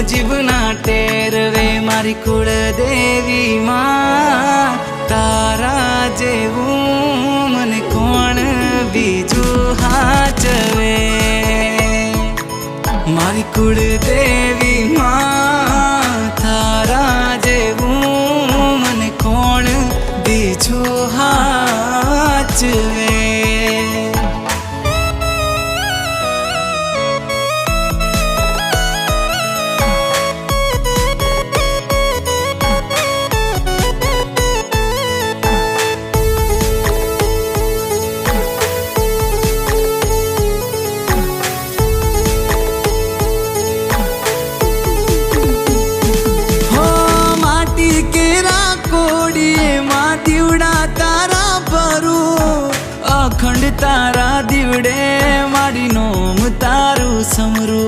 जीवना टेरवे मारी कुलदेवी मां तारा जेवू मने कोण बीजू हाचवे मारी कुलदेवी मां तारा जेवू मने कोण बीजू हाचवे। अखंड तारा दीवड़े मारी नोम तारू समरू